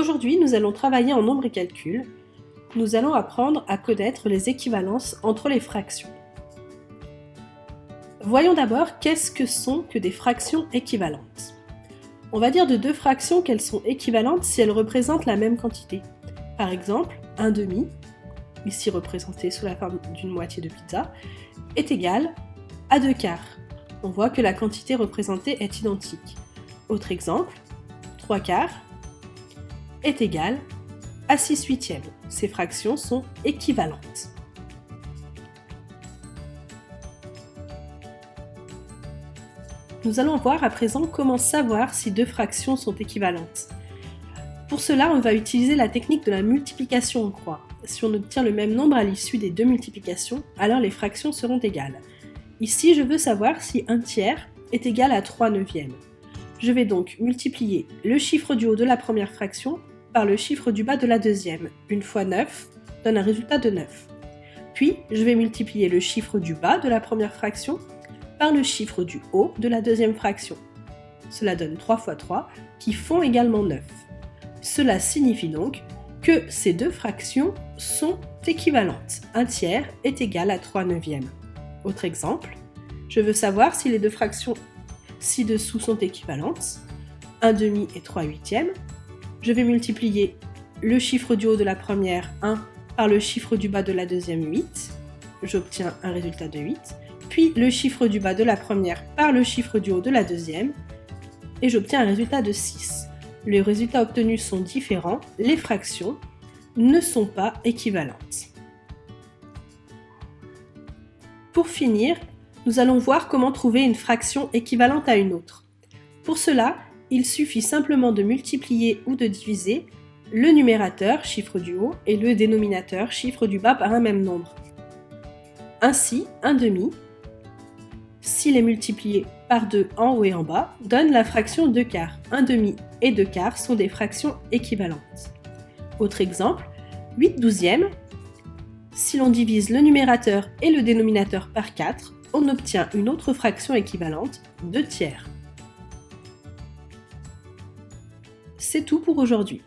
Aujourd'hui, nous allons travailler en nombre et calcul. Nous allons apprendre à connaître les équivalences entre les fractions. Voyons d'abord qu'est-ce que sont que des fractions équivalentes. On va dire de deux fractions qu'elles sont équivalentes si elles représentent la même quantité. Par exemple, 1/2, ici représenté sous la forme d'une moitié de pizza, est égal à 2/4. On voit que la quantité représentée est identique. Autre exemple, 3/4 est égal à 6/8. Ces fractions sont équivalentes. Nous allons voir à présent comment savoir si deux fractions sont équivalentes. Pour cela, on va utiliser la technique de la multiplication en croix. Si on obtient le même nombre à l'issue des deux multiplications, alors les fractions seront égales. Ici, je veux savoir si 1/3 est égal à 3/9. Je vais donc multiplier le chiffre du haut de la première fraction par le chiffre du bas de la deuxième. 1 fois 9 donne un résultat de 9. Puis, je vais multiplier le chiffre du bas de la première fraction par le chiffre du haut de la deuxième fraction. Cela donne 3 fois 3 qui font également 9. Cela signifie donc que ces deux fractions sont équivalentes. 1/3 est égal à 3/9. Autre exemple, je veux savoir si les deux fractions ci-dessous sont équivalentes. 1/2 et 3/8. Je vais multiplier le chiffre du haut de la première, 1, par le chiffre du bas de la deuxième, 8. J'obtiens un résultat de 8. Puis le chiffre du bas de la première par le chiffre du haut de la deuxième, et j'obtiens un résultat de 6. Les résultats obtenus sont différents, les fractions ne sont pas équivalentes. Pour finir, nous allons voir comment trouver une fraction équivalente à une autre. Pour cela, il suffit simplement de multiplier ou de diviser le numérateur, chiffre du haut, et le dénominateur, chiffre du bas, par un même nombre. Ainsi, 1/2, s'il est multiplié par 2 en haut et en bas, donne la fraction 2/4. 1/2 et 2/4 sont des fractions équivalentes. Autre exemple, 8/12, si l'on divise le numérateur et le dénominateur par 4, on obtient une autre fraction équivalente, 2/3. C'est tout pour aujourd'hui.